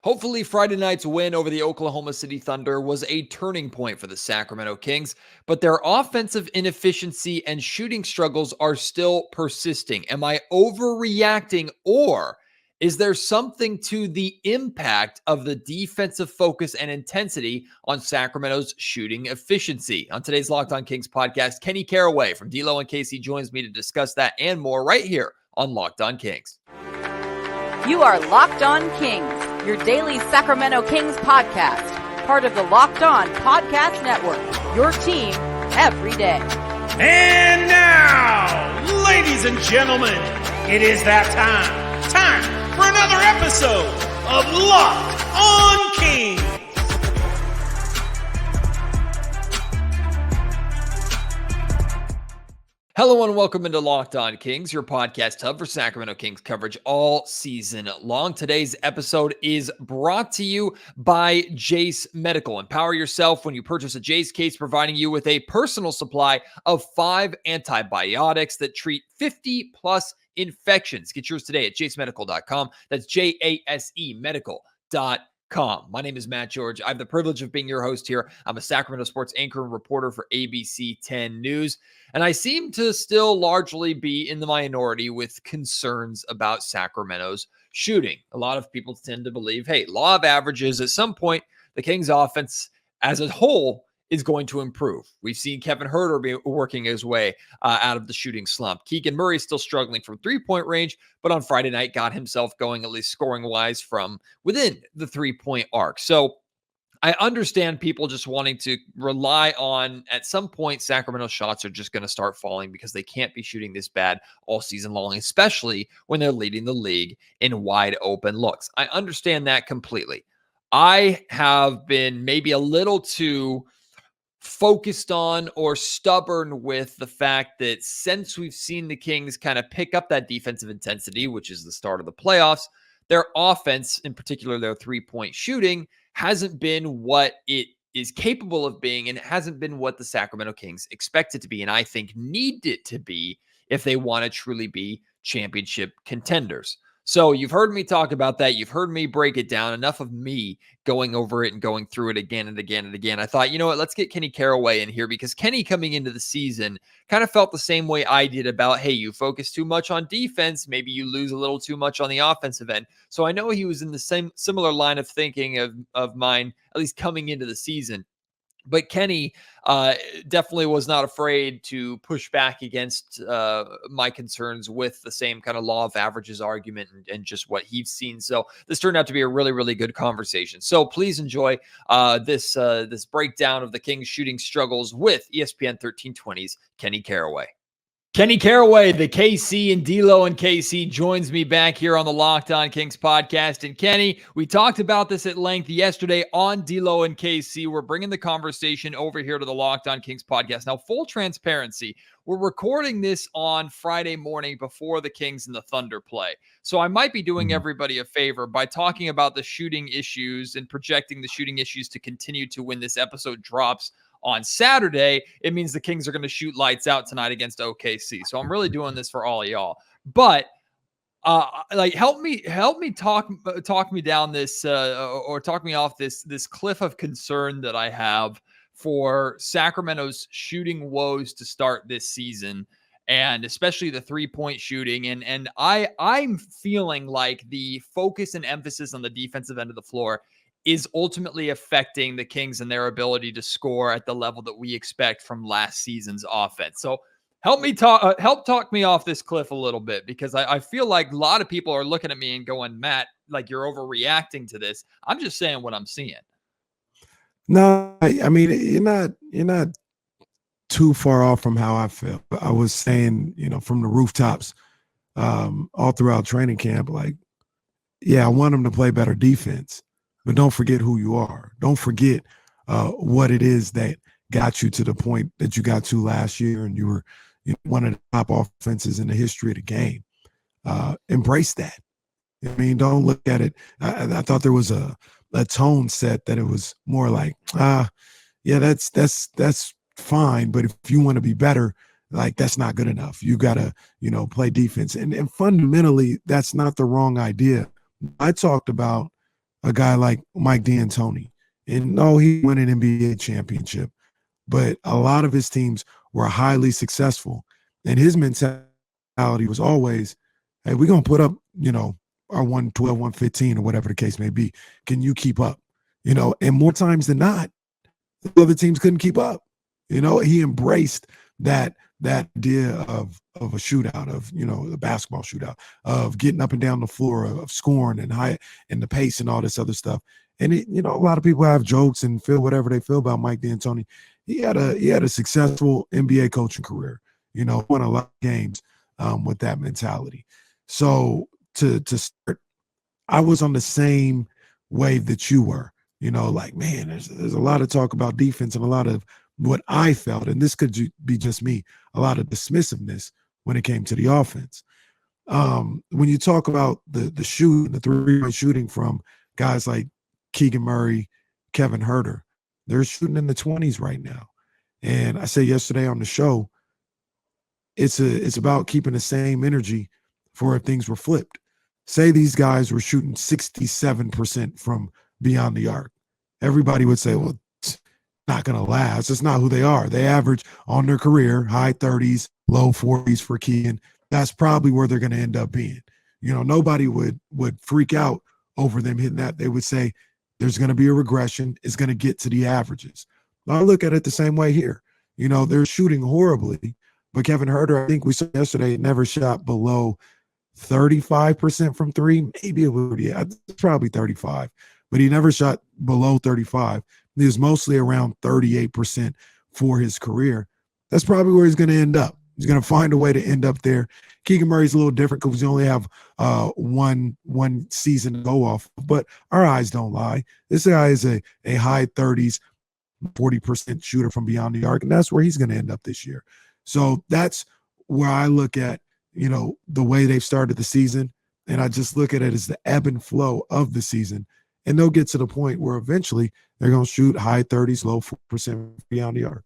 Hopefully, Friday night's win over the Oklahoma City Thunder was a turning point for the Sacramento Kings, but their offensive inefficiency and shooting struggles are still persisting. Am I overreacting, or is there something to the impact of the defensive focus and intensity on Sacramento's shooting efficiency? On today's Locked On Kings podcast, Kenny Caraway from D-Lo and KC joins me to discuss that and more right here on Locked On Kings. You are Locked On Kings, your daily Sacramento Kings podcast, part of the Locked On Podcast Network, your team every day. And now, ladies and gentlemen, it is that time for another episode of Locked On Kings. Hello and welcome into Locked On Kings, your podcast hub for Sacramento Kings coverage all season long. Today's episode is brought to you by Jase Medical. Empower yourself when you purchase a Jase case, providing you with a personal supply of 5 antibiotics that treat 50 plus infections. Get yours today at jasemedical.com. That's JASE medical.com. My name is Matt George. I have the privilege of being your host here. I'm a Sacramento sports anchor and reporter for ABC 10 News, and I seem to still largely be in the minority with concerns about Sacramento's shooting. A lot of people tend to believe, hey, law of averages, at some point, the Kings offense as a whole is going to improve. We've seen Kevin Huerter be working his way out of the shooting slump. Keegan Murray still struggling from three-point range, but on Friday night got himself going, at least scoring-wise, from within the three-point arc. So I understand people just wanting to rely on, at some point, Sacramento shots are just going to start falling because they can't be shooting this bad all season long, especially when they're leading the league in wide open looks. I understand that completely. I have been maybe a little too focused on or stubborn with the fact that since we've seen the Kings kind of pick up that defensive intensity, which is the start of the playoffs, their offense, in particular their three-point shooting, hasn't been what it is capable of being, and it hasn't been what the Sacramento Kings expect it to be, and I think need it to be if they want to truly be championship contenders. So you've heard me talk about that. You've heard me break it down. Enough of me going over it and going through it again and again and again. I thought, you know what, let's get Kenny Caraway in here, because Kenny coming into the season kind of felt the same way I did about, hey, you focus too much on defense. Maybe you lose a little too much on the offensive end. So I know he was in the same similar line of thinking of mine, at least coming into the season. But Kenny definitely was not afraid to push back against my concerns with the same kind of law of averages argument and just what he's seen. So this turned out to be a really, really good conversation. So please enjoy this breakdown of the Kings shooting struggles with ESPN 1320's Kenny Caraway. Kenny Caraway, the KC and D-Lo and KC, joins me back here on the Locked On Kings podcast. And Kenny, we talked about this at length yesterday on D-Lo and KC. We're bringing the conversation over here to the Locked On Kings podcast. Now, full transparency, we're recording this on Friday morning before the Kings and the Thunder play. So I might be doing everybody a favor by talking about the shooting issues and projecting the shooting issues to continue to when this episode drops on Saturday. It means the Kings are going to shoot lights out tonight against OKC. So I'm really doing this for all of y'all. But help me talk me down this or talk me off this cliff of concern that I have for Sacramento's shooting woes to start this season, and especially the three-point shooting. And I'm feeling like the focus and emphasis on the defensive end of the floor is ultimately affecting the Kings and their ability to score at the level that we expect from last season's offense. So help talk me off this cliff a little bit, because I feel like a lot of people are looking at me and going, Matt, like you're overreacting to this. I'm just saying what I'm seeing. No, I mean, you're not too far off from how I feel. I was saying, from the rooftops all throughout training camp, like, yeah, I want them to play better defense. But don't forget who you are. Don't forget what it is that got you to the point that you got to last year, and you were one of the top offenses in the history of the game. Embrace that. I mean, don't look at it. I thought there was a tone set that it was more like, yeah, that's fine. But if you want to be better, like, that's not good enough. You got to, play defense. And fundamentally, that's not the wrong idea. I talked about a guy like Mike D'Antoni. And no, he won an NBA championship, but a lot of his teams were highly successful. And his mentality was always, hey, we're going to put up, our 112, 115 or whatever the case may be. Can you keep up? And more times than not, the other teams couldn't keep up. He embraced that idea of a shootout, of the basketball shootout, of getting up and down the floor, of scoring and the pace and all this other stuff. And a lot of people have jokes and feel whatever they feel about Mike D'Antoni. He had a successful NBA coaching career. Won a lot of games with that mentality. So to start, I was on the same wave that you were. Like, man, there's a lot of talk about defense and a lot of what I felt, and this could be just me, a lot of dismissiveness when it came to the offense. When you talk about the shooting, the three-point shooting from guys like Keegan Murray, Kevin Huerter, they're shooting in the 20s right now. And I said yesterday on the show, it's about keeping the same energy for if things were flipped. Say these guys were shooting 67% from beyond the arc. Everybody would say, well, it's not going to last. It's not who they are. They average on their career, high 30s, low 40s for Keegan. That's probably where they're going to end up being. Nobody would freak out over them hitting that. They would say there's going to be a regression. It's going to get to the averages. I look at it the same way here. They're shooting horribly, but Kevin Huerter, I think we saw yesterday, never shot below 35% from three. Maybe it would, it's probably 35, but he never shot below 35. He was mostly around 38% for his career. That's probably where he's going to end up. He's going to find a way to end up there. Keegan Murray's a little different because we only have one season to go off. But our eyes don't lie. This guy is a high 30s, 40% shooter from beyond the arc, and that's where he's going to end up this year. So that's where I look at, the way they've started the season, and I just look at it as the ebb and flow of the season. And they'll get to the point where eventually they're going to shoot high 30s, low 40% beyond the arc.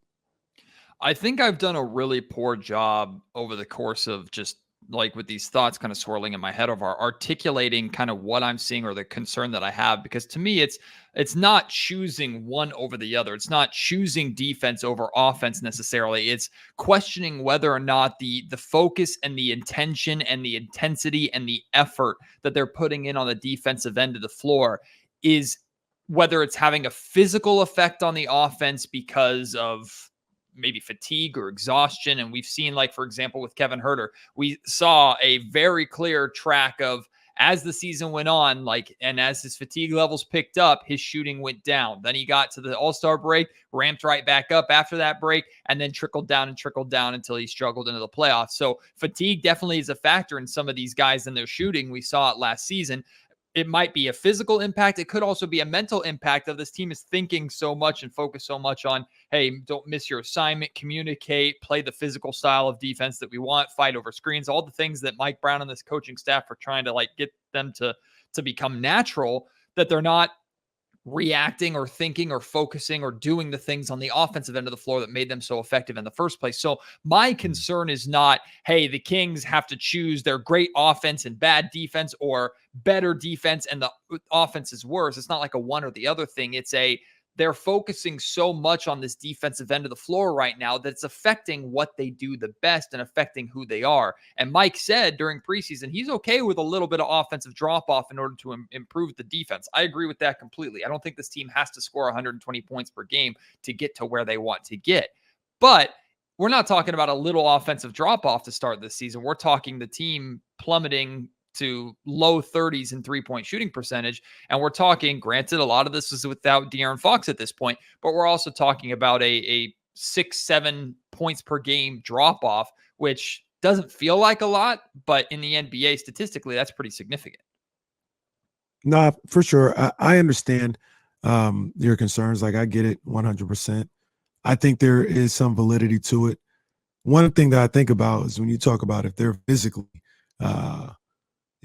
I think I've done a really poor job over the course of just like with these thoughts kind of swirling in my head of articulating kind of what I'm seeing or the concern that I have, because to me, it's not choosing one over the other. It's not choosing defense over offense necessarily. It's questioning whether or not the focus and the intention and the intensity and the effort that they're putting in on the defensive end of the floor is whether it's having a physical effect on the offense because of maybe fatigue or exhaustion. And we've seen, like, for example, with Kevin Huerter, we saw a very clear track of as the season went on, and as his fatigue levels picked up, his shooting went down. Then he got to the All-Star break, ramped right back up after that break, and then trickled down until he struggled into the playoffs. So fatigue definitely is a factor in some of these guys in their shooting. We saw it last season. It might be a physical impact. It could also be a mental impact of this team is thinking so much and focus so much on, hey, don't miss your assignment, communicate, play the physical style of defense that we want, fight over screens, all the things that Mike Brown and this coaching staff are trying to get them to become natural, that they're not reacting or thinking or focusing or doing the things on the offensive end of the floor that made them so effective in the first place. So my concern is not, hey, the Kings have to choose their great offense and bad defense or better defense and the offense is worse. It's not like a one or the other thing. It's they're focusing so much on this defensive end of the floor right now that it's affecting what they do the best and affecting who they are. And Mike said during preseason, he's okay with a little bit of offensive drop-off in order to improve the defense. I agree with that completely. I don't think this team has to score 120 points per game to get to where they want to get. But we're not talking about a little offensive drop-off to start this season. We're talking the team plummeting to low 30s in three-point shooting percentage. And we're talking, granted, a lot of this is without De'Aaron Fox at this point, but we're also talking about a 6-7 points per game drop-off, which doesn't feel like a lot, but in the NBA, statistically, that's pretty significant. No, for sure. I understand your concerns. I get it 100%. I think there is some validity to it. One thing that I think about is when you talk about if they're physically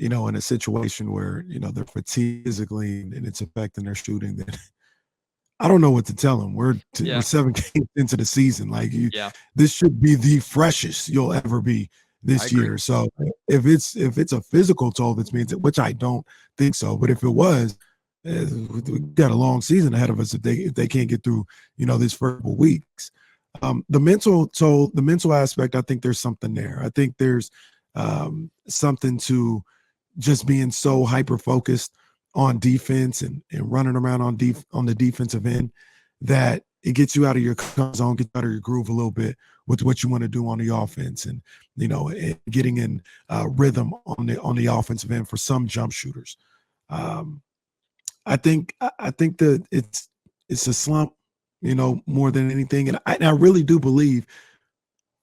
in a situation where, they're fatigued physically and it's affecting their shooting, then I don't know what to tell them. We're 7 games into the season. This should be the freshest you'll ever be this year. So if it's a physical toll that's being, which I don't think so, but if it was, We got a long season ahead of us if they can't get through, this first couple weeks. The mental aspect, I think there's something there. I think there's something to just being so hyper focused on defense and running around on the defensive end that it gets you out of your comfort zone, gets out of your groove a little bit with what you want to do on the offense, and and getting in rhythm on the offensive end for some jump shooters. I think that it's a slump, more than anything, and I really do believe,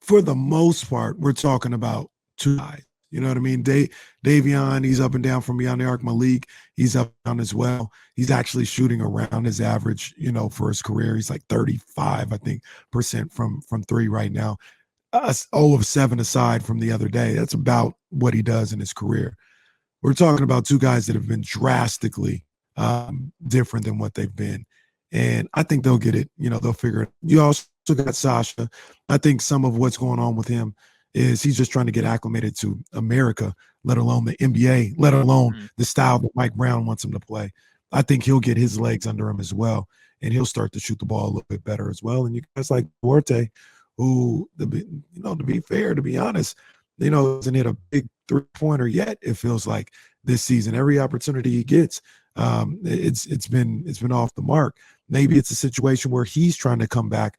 for the most part, we're talking about two guys. You know what I mean? Davion, he's up and down from beyond the arc. Malik, he's up and down as well. He's actually shooting around his average, for his career. He's like 35, I think, % from three right now. 0 of 7 aside from the other day. That's about what he does in his career. We're talking about two guys that have been drastically different than what they've been. And I think they'll get it. They'll figure it. You also got Sasha. I think some of what's going on with him is he's just trying to get acclimated to America, let alone the NBA, let alone the style that Mike Brown wants him to play. I think he'll get his legs under him as well, and he'll start to shoot the ball a little bit better as well. And you guys like Duarte, who, to be fair, to be honest, hasn't hit a big three-pointer yet, it feels like, this season. Every opportunity he gets, it's been off the mark. Maybe it's a situation where he's trying to come back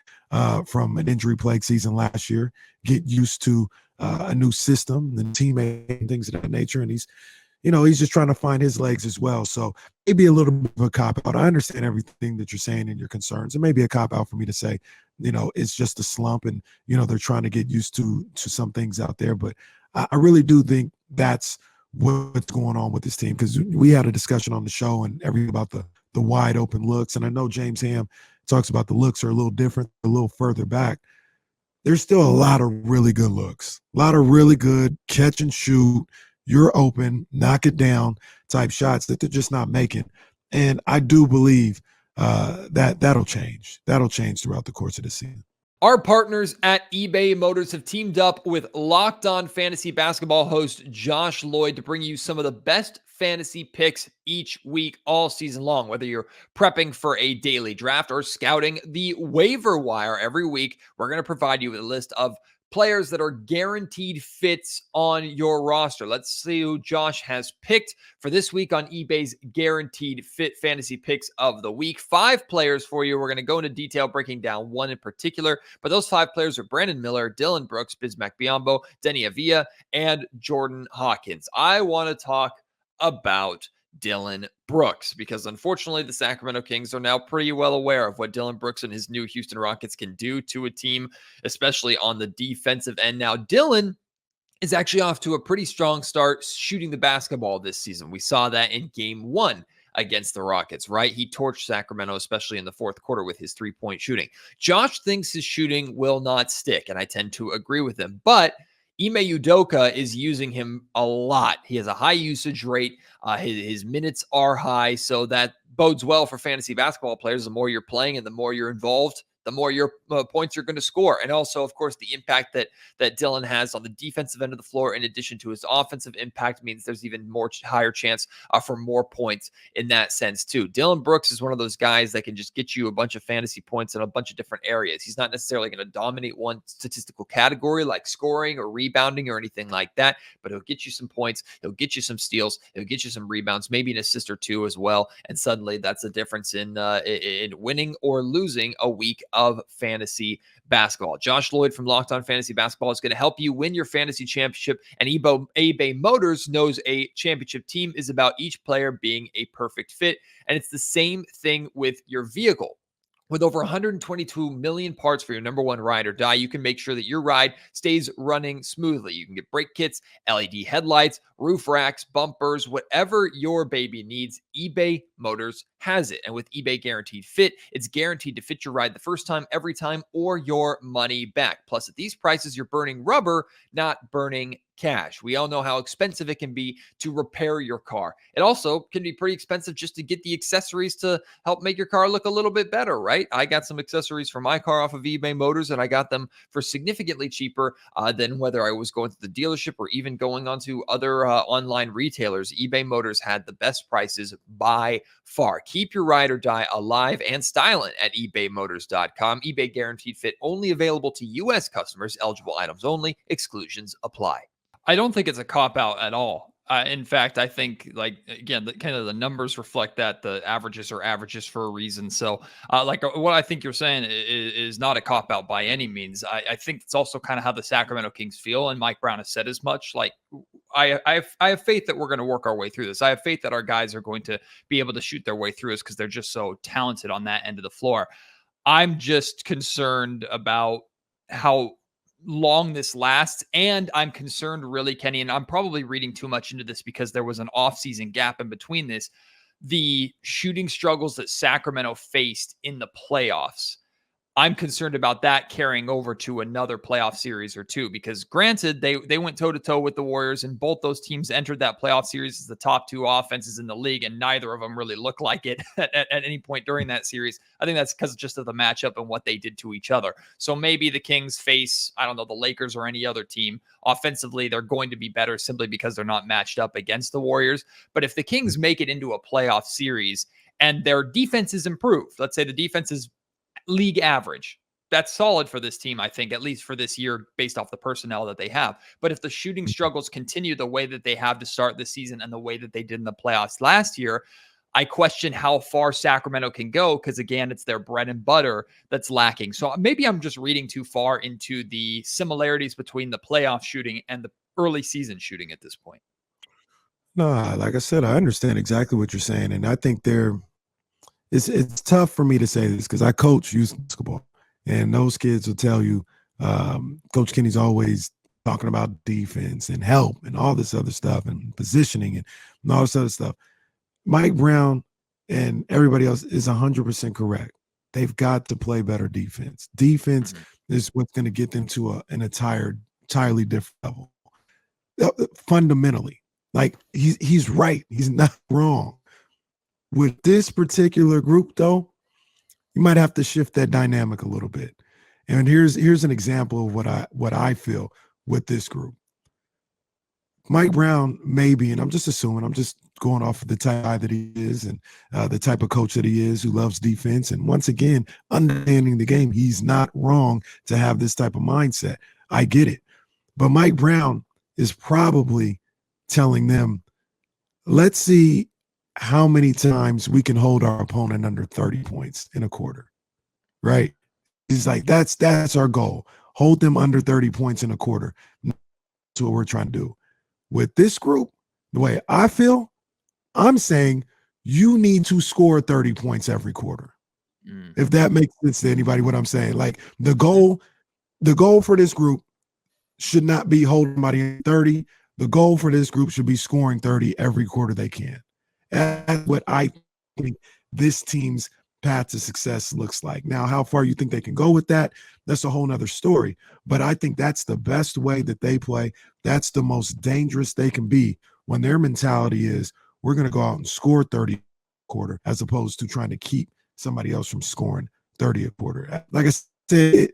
from an injury-plagued season last year, get used to a new system and teammate and things of that nature. And he's just trying to find his legs as well. So maybe a little bit of a cop-out. I understand everything that you're saying and your concerns. It may be a cop-out for me to say, it's just a slump and, they're trying to get used to some things out there. But I really do think that's what's going on with this team, because we had a discussion on the show and everything about the wide open looks. And I know James Ham talks about the looks are a little different, a little further back. There's still a lot of really good looks, a lot of really good catch and shoot, you're open, knock it down type shots that they're just not making. And I do believe that'll change. That'll change throughout the course of the season. Our partners at eBay Motors have teamed up with Locked On Fantasy Basketball host Josh Lloyd to bring you some of the best fantasy picks each week, all season long. Whether you're prepping for a daily draft or scouting the waiver wire every week, we're going to provide you with a list of players that are guaranteed fits on your roster. Let's see who Josh has picked for this week on eBay's Guaranteed Fit Fantasy Picks of the Week. 5 players for you. We're going to go into detail breaking down one in particular, but those 5 players are Brandon Miller, Dylan Brooks, Bismack Biyombo, Denny Avila, and Jordan Hawkins. I want to talk about Dylan Brooks, because unfortunately the Sacramento Kings are now pretty well aware of what Dylan Brooks and his new Houston Rockets can do to a team, especially on the defensive end. Now, Dylan is actually off to a pretty strong start shooting the basketball this season. We saw that in game 1 against the Rockets, right? He torched Sacramento, especially in the fourth quarter with his 3-point shooting. Josh thinks his shooting will not stick, and I tend to agree with him, but Ime Udoka is using him a lot. He has a high usage rate. His minutes are high, so that bodes well for fantasy basketball players. The more you're playing and the more you're involved, the more your points you're going to score. And also, of course, the impact that Dylan has on the defensive end of the floor, in addition to his offensive impact, means there's even more higher chance for more points in that sense too. Dylan Brooks is one of those guys that can just get you a bunch of fantasy points in a bunch of different areas. He's not necessarily going to dominate one statistical category like scoring or rebounding or anything like that, but he'll get you some points. He'll get you some steals. He'll get you some rebounds, maybe an assist or two as well. And suddenly that's the difference in winning or losing a week of fantasy basketball. Josh Lloyd from Locked On Fantasy Basketball is going to help you win your fantasy championship. And eBay Motors knows a championship team is about each player being a perfect fit. And it's the same thing with your vehicle. With over 122 million parts for your number one ride or die, you can make sure that your ride stays running smoothly. You can get brake kits, LED headlights, roof racks, bumpers, whatever your baby needs, eBay Motors has it. And with eBay Guaranteed Fit, it's guaranteed to fit your ride the first time, every time, or your money back. Plus, at these prices, you're burning rubber, not burning cash. We all know how expensive it can be to repair your car. It also can be pretty expensive just to get the accessories to help make your car look a little bit better, right? I got some accessories for my car off of eBay Motors, and I got them for significantly cheaper than whether I was going to the dealership or even going onto other online retailers. eBay Motors had the best prices by far. Keep your ride or die alive and styling at ebaymotors.com. eBay guaranteed fit, only available to U.S. customers, eligible items only, exclusions apply. I don't think it's a cop-out at all. In fact, I think, like, again, the numbers reflect that the averages are averages for a reason. So, what I think you're saying is not a cop-out by any means. I think it's also kind of how the Sacramento Kings feel, and Mike Brown has said as much. Like, I have faith that we're going to work our way through this. I have faith that our guys are going to be able to shoot their way through this because they're just so talented on that end of the floor. I'm just concerned about how long this lasts, and I'm concerned, really, Kenny, and I'm probably reading too much into this because there was an offseason gap in between this, the shooting struggles that Sacramento faced in the playoffs. I'm concerned about that carrying over to another playoff series or two, because granted, they went toe-to-toe with the Warriors, and both those teams entered that playoff series as the top two offenses in the league, and neither of them really looked like it at any point during that series. I think that's because just of the matchup and what they did to each other. So maybe the Kings face, I don't know, the Lakers or any other team. Offensively, they're going to be better simply because they're not matched up against the Warriors. But if the Kings make it into a playoff series and their defense is improved, let's say the defense is league average, that's solid for this team, I think, at least for this year, based off the personnel that they have. But if the shooting struggles continue the way that they have to start the season and the way that they did in the playoffs last year, I question how far Sacramento can go, because, again, it's their bread and butter that's lacking. So maybe I'm just reading too far into the similarities between the playoff shooting and the early season shooting at this point. No, like I said, I understand exactly what you're saying, and I think it's tough for me to say this because I coach youth basketball, and those kids will tell you, Coach Kenny's always talking about defense and help and all this other stuff and positioning and all this other stuff. Mike Brown and everybody else is 100% correct. They've got to play better defense. Defense is what's going to get them to an entirely different level. Fundamentally, like he's right. He's not wrong. With this particular group, though, you might have to shift that dynamic a little bit. And here's an example of what I feel with this group. Mike Brown, maybe, and I'm just assuming, I'm just going off of the type of guy that he is and the type of coach that he is, who loves defense. And once again, understanding the game, he's not wrong to have this type of mindset. I get it. But Mike Brown is probably telling them, let's see how many times we can hold our opponent under 30 points in a quarter, right? He's like, that's our goal. Hold them under 30 points in a quarter. That's what we're trying to do. With this group, the way I feel, I'm saying you need to score 30 points every quarter. If that makes sense to anybody, what I'm saying. Like the goal for this group should not be holding somebody in 30. The goal for this group should be scoring 30 every quarter they can. That's what I think this team's path to success looks like. Now, how far you think they can go with that, that's a whole nother story. But I think that's the best way that they play. That's the most dangerous they can be when their mentality is, we're going to go out and score 30 a quarter, as opposed to trying to keep somebody else from scoring 30 a quarter. Like I said,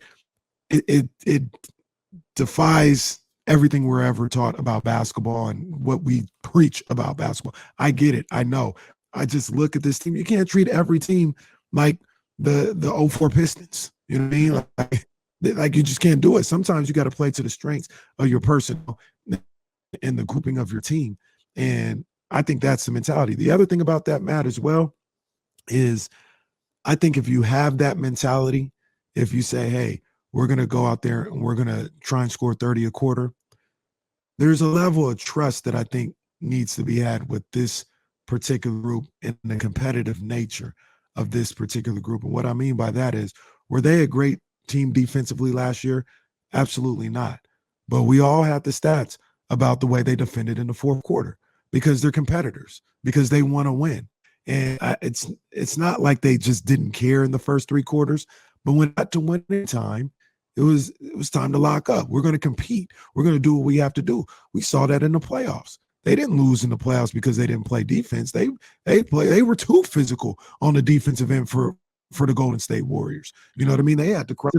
it defies everything we're ever taught about basketball and what we preach about basketball. I get it. I know. I just look at this team. You can't treat every team like the 04 Pistons. You know what I mean? Like you just can't do it. Sometimes you got to play to the strengths of your personnel and the grouping of your team. And I think that's the mentality. The other thing about that, Matt, as well, is I think if you have that mentality, if you say, hey, we're going to go out there and we're going to try and score 30 a quarter, there's a level of trust that I think needs to be had with this particular group and the competitive nature of this particular group. And what I mean by that is, were they a great team defensively last year? Absolutely not. But we all have the stats about the way they defended in the fourth quarter, because they're competitors, because they want to win. And it's not like they just didn't care in the first three quarters, but when it got to winning time, It was time to lock up. We're going to compete. We're going to do what we have to do. We saw that in the playoffs. They didn't lose in the playoffs because they didn't play defense. They were too physical on the defensive end for the Golden State Warriors. You know what I mean? They had to cry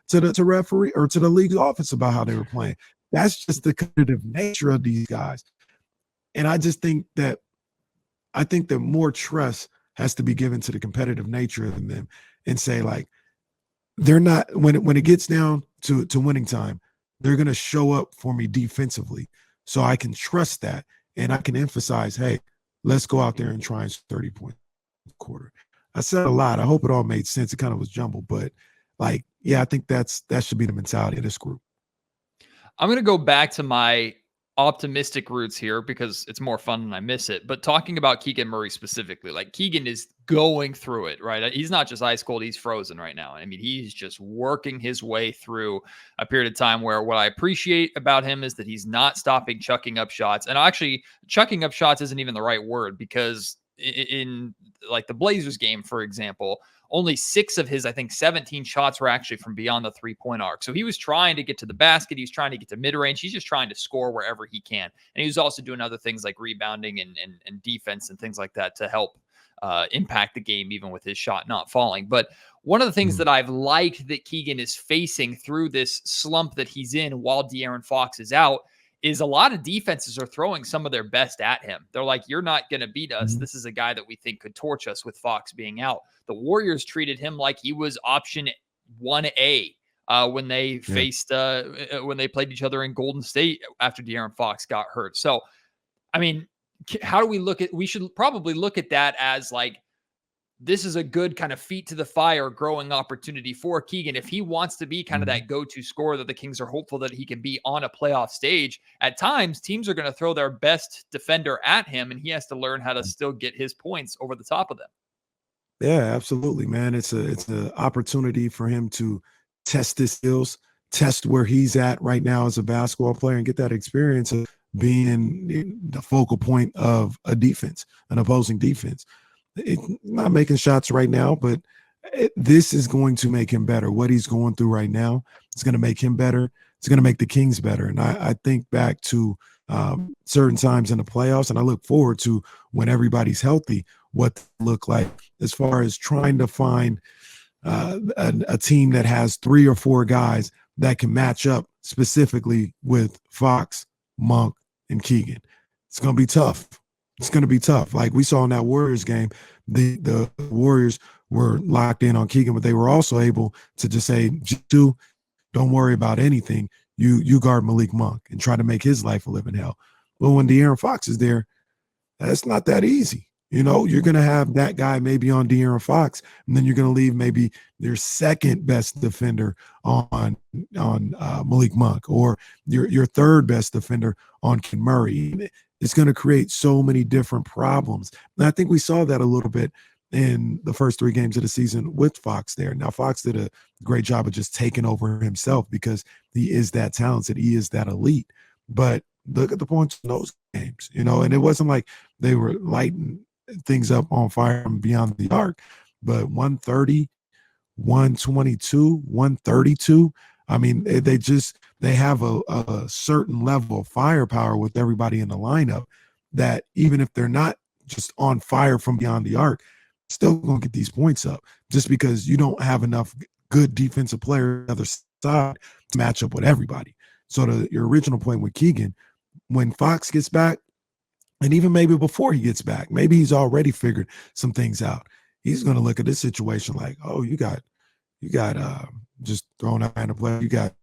to the referee or to the league's office about how they were playing. That's just the competitive nature of these guys. And I think that more trust has to be given to the competitive nature of them and say, like, they're not, when it gets down to winning time, they're going to show up for me defensively. So I can trust that. And I can emphasize, hey, let's go out there and try and 30 points a quarter. I said a lot. I hope it all made sense. It kind of was jumbled, but like, yeah, I think that should be the mentality of this group. I'm going to go back to my optimistic roots here because it's more fun and I miss it. But talking about Keegan Murray specifically, like Keegan is going through it, right? He's not just ice cold, he's frozen right now. I mean, he's just working his way through a period of time where what I appreciate about him is that he's not stopping chucking up shots. And actually, chucking up shots isn't even the right word because in like the Blazers game, for example, only 6 of his, I think, 17 shots were actually from beyond the 3-point arc. So he was trying to get to the basket. He was trying to get to mid-range. He's just trying to score wherever he can. And he was also doing other things like rebounding and defense and things like that to help impact the game, even with his shot not falling. But one of the things that I've liked that Keegan is facing through this slump that he's in while De'Aaron Fox is out is a lot of defenses are throwing some of their best at him. They're like, you're not going to beat us. This is a guy that we think could torch us with Fox being out. The Warriors treated him like he was option 1A when they faced, when they played each other in Golden State after De'Aaron Fox got hurt. So, I mean, how do we look at, we should probably look at that as like, this is a good kind of feet to the fire growing opportunity for Keegan. If he wants to be kind of that go-to scorer that the Kings are hopeful that he can be on a playoff stage, at times teams are going to throw their best defender at him and he has to learn how to still get his points over the top of them. Yeah, absolutely, man. It's an opportunity for him to test his skills, test where he's at right now as a basketball player and get that experience of being the focal point of a defense, an opposing defense. Not making shots right now, but this is going to make him better. What he's going through right now is going to make him better. It's going to make the Kings better. And I think back to certain times in the playoffs, and I look forward to when everybody's healthy, what they look like as far as trying to find a team that has 3 or 4 guys that can match up specifically with Fox, Monk, and Keegan. It's going to be tough. It's going to be tough. Like we saw in that Warriors game, the Warriors were locked in on Keegan, but they were also able to just say, don't worry about anything. You guard Malik Monk and try to make his life a living hell. Well, when De'Aaron Fox is there, that's not that easy. You know, you're going to have that guy maybe on De'Aaron Fox, and then you're going to leave maybe their second best defender on Malik Monk, or your third best defender on Keegan Murray. It's going to create so many different problems. And I think we saw that a little bit in the first 3 games of the season with Fox there. Now, Fox did a great job of just taking over himself because he is that talented. He is that elite. But look at the points in those games, you know, and it wasn't like they were lighting things up on fire from beyond the arc, but 130, 122, 132. I mean, they have a certain level of firepower with everybody in the lineup that even if they're not just on fire from beyond the arc, still going to get these points up just because you don't have enough good defensive players on the other side to match up with everybody. So to your original point with Keegan, when Fox gets back, and even maybe before he gets back, maybe he's already figured some things out. He's going to look at this situation like, oh, you got just throwing out a play. You got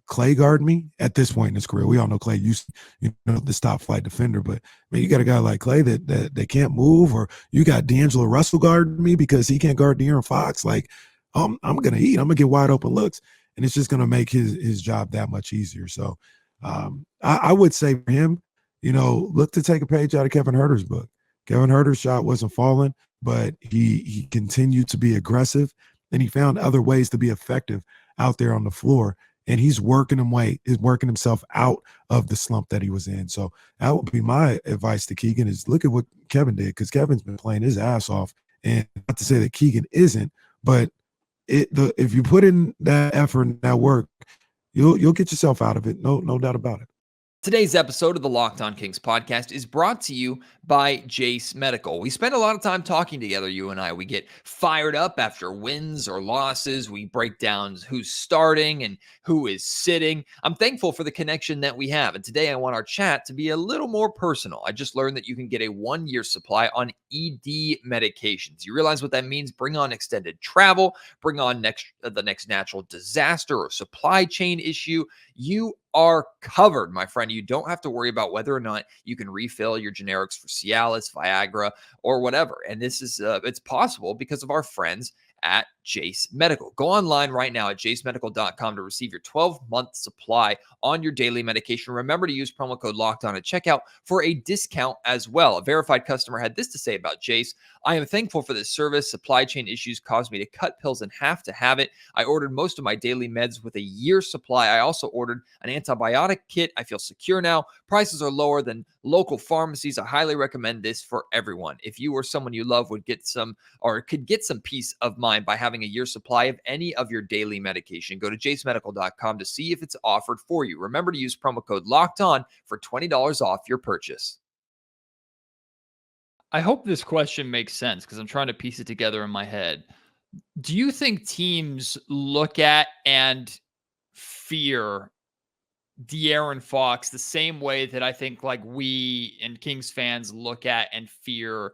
Clay guard me at this point in his career. We all know Clay used to, the top flight defender, but you got a guy like Clay that can't move, or you got D'Angelo Russell guarding me because he can't guard De'Aaron Fox. Like, I'm going to eat. I'm going to get wide open looks, and it's just going to make his job that much easier. So I would say for him, look to take a page out of Kevin Huerter's book. Kevin Huerter's shot wasn't falling, but he continued to be aggressive, and he found other ways to be effective out there on the floor. And he's working himself out of the slump that he was in. So that would be my advice to Keegan is look at what Kevin did, because Kevin's been playing his ass off. And not to say that Keegan isn't, but if you put in that effort and that work, you'll get yourself out of it. No doubt about it. Today's episode of the Locked On Kings podcast is brought to you by Jase Medical. We spend a lot of time talking together, you and I. We get fired up after wins or losses. We break down who's starting and who is sitting. I'm thankful for the connection that we have. And today I want our chat to be a little more personal. I just learned that you can get a 1-year supply on ED medications. You realize what that means? Bring on extended travel, bring on the next natural disaster or supply chain issue. You are covered, my friend. You don't have to worry about whether or not you can refill your generics for Cialis, Viagra, or whatever. And this is it's possible because of our friends at Jase Medical. Go online right now at jasemedical.com to receive your 12-month supply on your daily medication. Remember to use promo code LOCKEDON at checkout for a discount as well. A verified customer had this to say about Jase: I am thankful for this service. Supply chain issues caused me to cut pills in half to have it. I ordered most of my daily meds with a year's supply. I also ordered an antibiotic kit. I feel secure now. Prices are lower than local pharmacies. I highly recommend this for everyone. If you or someone you love would get some or could get some peace of mind by having a year's supply of any of your daily medication, go to jasemedical.com to see if it's offered for you. Remember to use promo code LOCKEDON for $20 off your purchase. I hope this question makes sense because I'm trying to piece it together in my head. Do you think teams look at and fear De'Aaron Fox the same way that I think like we and Kings fans look at and fear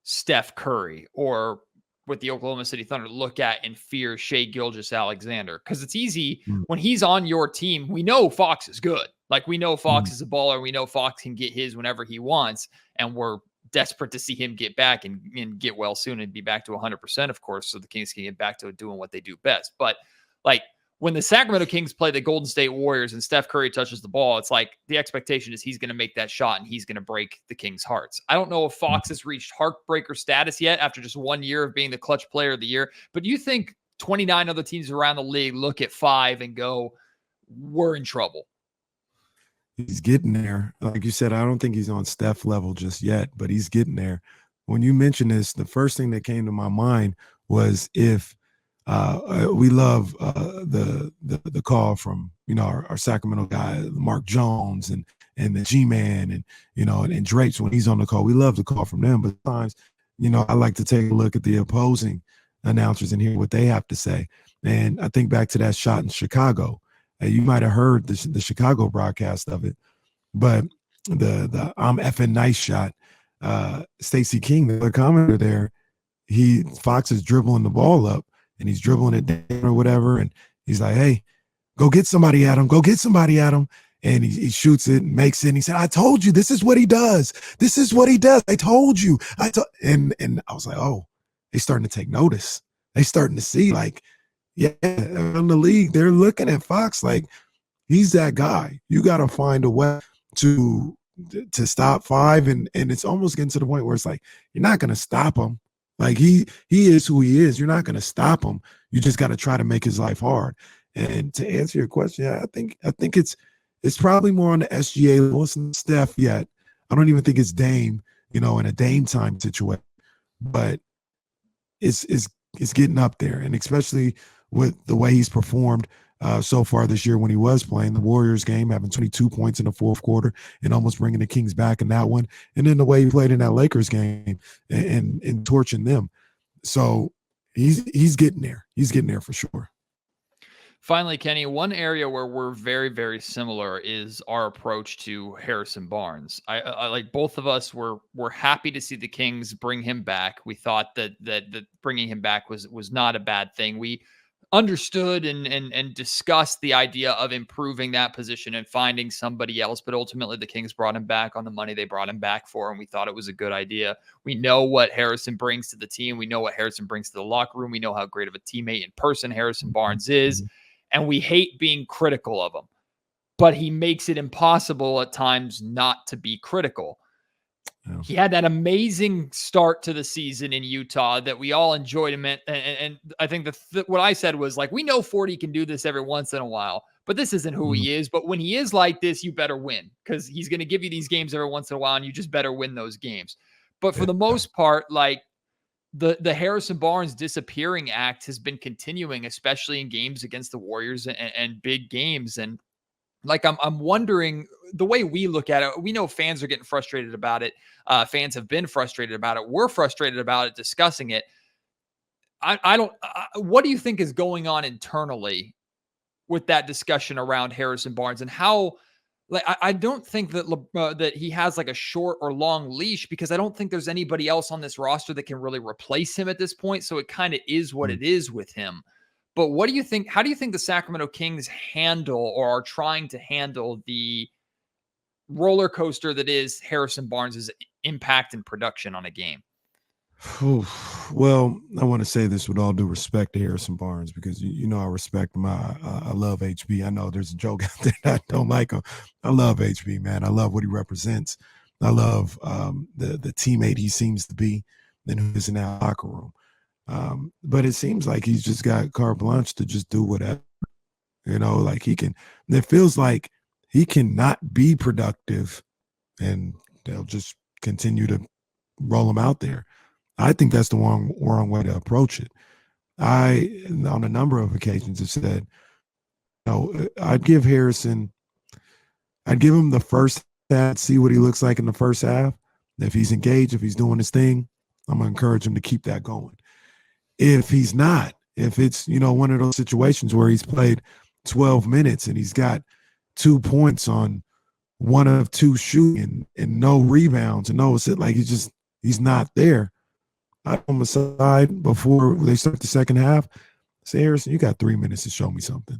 Steph Curry, or with the Oklahoma City Thunder look at and fear Shai Gilgeous-Alexander? Because it's easy when he's on your team. We know Fox is good. Like, we know Fox is a baller. We know Fox can get his whenever he wants, and we're desperate to see him get back and get well soon and be back to 100%, of course, so the Kings can get back to doing what they do best. But like, when the Sacramento Kings play the Golden State Warriors and Steph Curry touches the ball, it's like the expectation is he's going to make that shot and he's going to break the Kings' hearts. I don't know if Fox has reached heartbreaker status yet after just 1 year of being the clutch player of the year, but do you think 29 other teams around the league look at FIVE and go, we're in trouble? He's getting there. Like you said, I don't think he's on Steph level just yet, but he's getting there. When you mentioned this, the first thing that came to my mind was if we love the call from, our Sacramento guy, Mark Jones and the G-Man and Drapes when he's on the call. We love the call from them, but sometimes, I like to take a look at the opposing announcers and hear what they have to say. And I think back to that shot in Chicago. You might have heard the Chicago broadcast of it, but the I'm effing nice shot, Stacey King, the commentator there, Fox is dribbling the ball up and he's dribbling it down or whatever. And he's like, hey, go get somebody at him. Go get somebody at him. And he shoots it and makes it. And he said, I told you, this is what he does. This is what he does. I told you. And I was like, oh, they starting to take notice. They starting to see, like, yeah, in the league, they're looking at Fox like he's that guy. You got to find a way to stop FIVE. And it's almost getting to the point where it's like, you're not going to stop him. Like he is who he is. You're not going to stop him. You just got to try to make his life hard. And to answer your question, I think it's probably more on the SGA level. It's not Steph yet. I don't even think it's Dame, in a Dame time situation, but it's getting up there. And especially with the way he's performed so far this year when he was playing the Warriors game, having 22 points in the fourth quarter and almost bringing the Kings back in that one. And then the way he played in that Lakers game and torching them. So he's getting there. He's getting there for sure. Finally, Kenny, one area where we're very, very similar is our approach to Harrison Barnes. I like both of us were happy to see the Kings bring him back. We thought that bringing him back was not a bad thing. We understood and discussed the idea of improving that position and finding somebody else, but ultimately the Kings brought him back on the money they brought him back for, and we thought it was a good idea. We know what Harrison brings to the team. We know what Harrison brings to the locker room. We know how great of a teammate in person Harrison Barnes is, and we hate being critical of him, but he makes it impossible at times not to be critical. Yeah. He had that amazing start to the season in Utah that we all enjoyed him. And I think what I said was like, we know 40 can do this every once in a while, but this isn't who he is. But when he is like this, you better win because he's going to give you these games every once in a while and you just better win those games. But for the most part, like the Harrison Barnes disappearing act has been continuing, especially in games against the Warriors and big games. And like, I'm wondering, the way we look at it, we know fans are getting frustrated about it. Fans have been frustrated about it. We're frustrated about it, discussing it. I don't, what do you think is going on internally with that discussion around Harrison Barnes, and how, like, I don't think that that he has like a short or long leash, because I don't think there's anybody else on this roster that can really replace him at this point. So it kind of is what it is with him. But what do you think? How do you think the Sacramento Kings handle, or are trying to handle, the roller coaster that is Harrison Barnes' impact and production on a game? Well, I want to say this with all due respect to Harrison Barnes, because you know I respect him. I love HB. I know there's a joke out there that I don't like him. I love HB, man. I love what he represents. I love the teammate he seems to be, and who is in that locker room. But it seems like he's just got carte blanche to just do whatever. You know, like he can. It feels like he cannot be productive, and they'll just continue to roll him out there. I think that's the wrong way to approach it. I, on a number of occasions, have said, you know, I'd give him the first half, see what he looks like in the first half. If he's engaged, if he's doing his thing, I'm going to encourage him to keep that going. If he's not, if it's, you know, one of those situations where he's played 12 minutes and he's got 2 points on 1 of 2 shooting and no rebounds and no assist, like he's not there. I'm on the side before they start the second half. Say, Harrison, you got 3 minutes to show me something.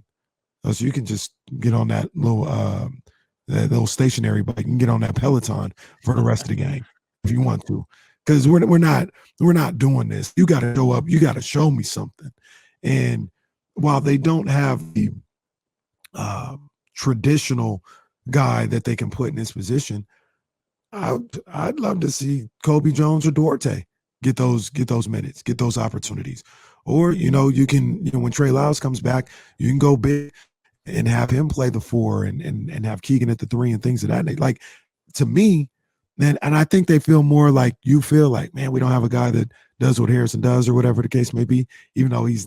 So you can just get on that little stationary bike and get on that Peloton for the rest of the game if you want to. Because we're not doing this. You got to show up. You got to show me something. And while they don't have the traditional guy that they can put in this position, I'd love to see Kobe Jones or Duarte get those minutes, get those opportunities. Or, you know, you can, you know, when Trey Lyles comes back, you can go big and have him play the 4 and have Keegan at the 3 and things of that nature. Like, to me, and I think they feel more like you feel like, man, we don't have a guy that does what Harrison does, or whatever the case may be, even though he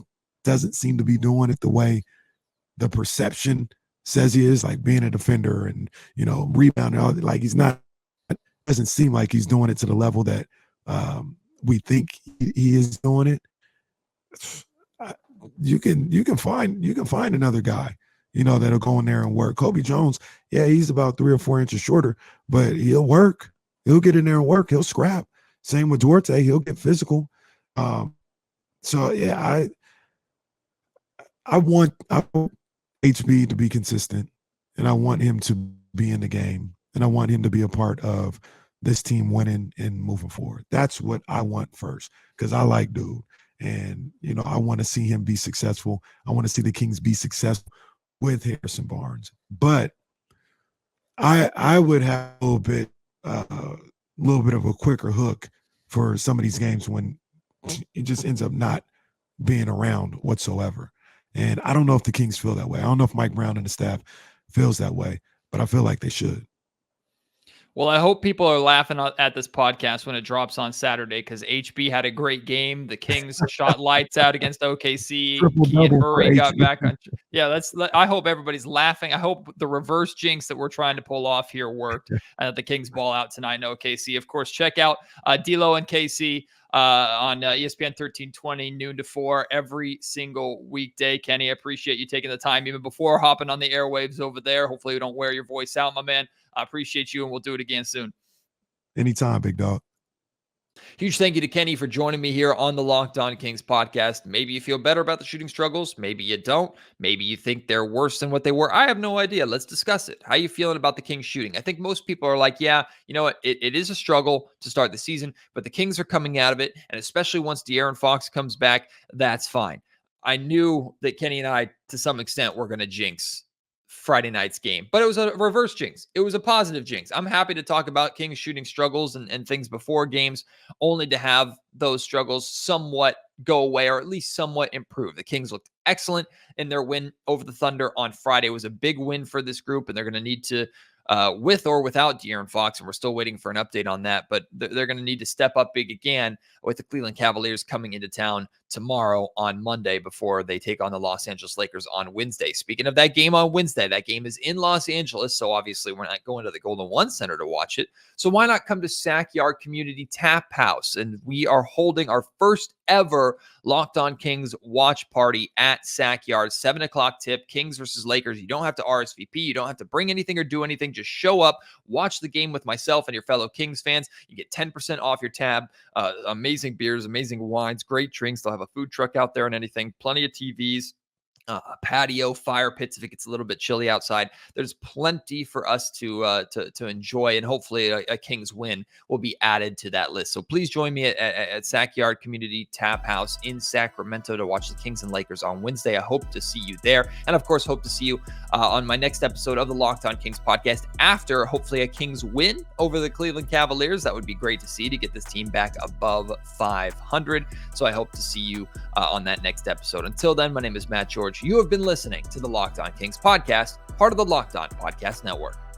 doesn't seem to be doing it the way the perception says he is, like being a defender and, you know, rebounding. Like, he's not, doesn't seem like he's doing it to the level that we think he is doing it. You can find another guy, you know, that'll go in there and work. Kobe Jones, yeah, he's about 3 or 4 inches shorter, but he'll work. He'll get in there and work. He'll scrap. Same with Duarte. He'll get physical. So yeah, I want HB to be consistent, and I want him to be in the game, and I want him to be a part of this team winning and moving forward. That's what I want first, because I like dude. And, you know, I want to see him be successful. I want to see the Kings be successful with Harrison Barnes. But I would have a little bit of a quicker hook for some of these games when it just ends up not being around whatsoever. And I don't know if the Kings feel that way. I don't know if Mike Brown and the staff feels that way, but I feel like they should. Well, I hope people are laughing at this podcast when it drops on Saturday, because HB had a great game. The Kings shot lights out against OKC. Keegan Murray got back on. Yeah, I hope everybody's laughing. I hope the reverse jinx that we're trying to pull off here worked, and that the Kings ball out tonight in OKC. Of course, check out D'Lo and KC on ESPN 1320, noon to 4 every single weekday. Kenny, I appreciate you taking the time even before hopping on the airwaves over there. Hopefully we don't wear your voice out, my man. I appreciate you, and we'll do it again soon. Anytime, big dog. Huge thank you to Kenny for joining me here on the Locked On Kings podcast. Maybe you feel better about the shooting struggles. Maybe you don't. Maybe you think they're worse than what they were. I have no idea. Let's discuss it. How are you feeling about the Kings shooting? I think most people are like, yeah, you know what? It is a struggle to start the season, but the Kings are coming out of it. And especially once De'Aaron Fox comes back, that's fine. I knew that Kenny and I, to some extent, were going to jinx Friday night's game, but it was a reverse jinx. It was a positive jinx. I'm happy to talk about Kings shooting struggles and things before games, only to have those struggles somewhat go away, or at least somewhat improve. The Kings looked excellent in their win over the Thunder on Friday. It was a big win for this group, and they're going to need to with or without De'Aaron Fox, and we're still waiting for an update on that. But they're going to need to step up big again with the Cleveland Cavaliers coming into town tomorrow on Monday before they take on the Los Angeles Lakers on Wednesday. Speaking of that game on Wednesday, that game is in Los Angeles, so obviously we're not going to the Golden One Center to watch it. So why not come to Sac Yard Community Tap House? And we are holding our first ever Locked On Kings watch party at Sac Yard, 7 o'clock tip, Kings versus Lakers. You don't have to RSVP. You don't have to bring anything or do anything. Just show up, watch the game with myself and your fellow Kings fans. You get 10% off your tab. Amazing beers, amazing wines, great drinks. They'll have a food truck out there and anything, plenty of TVs. A patio, fire pits if it gets a little bit chilly outside. There's plenty for us to enjoy, and hopefully a Kings win will be added to that list. So please join me at Sac Yard Community Tap House in Sacramento to watch the Kings and Lakers on Wednesday. I hope to see you there, and of course, hope to see you on my next episode of the Locked On Kings podcast after hopefully a Kings win over the Cleveland Cavaliers. That would be great to see, to get this team back above 500. So I hope to see you on that next episode. Until then, my name is Matt George. You have been listening to the Locked On Kings podcast, part of the Locked On Podcast Network.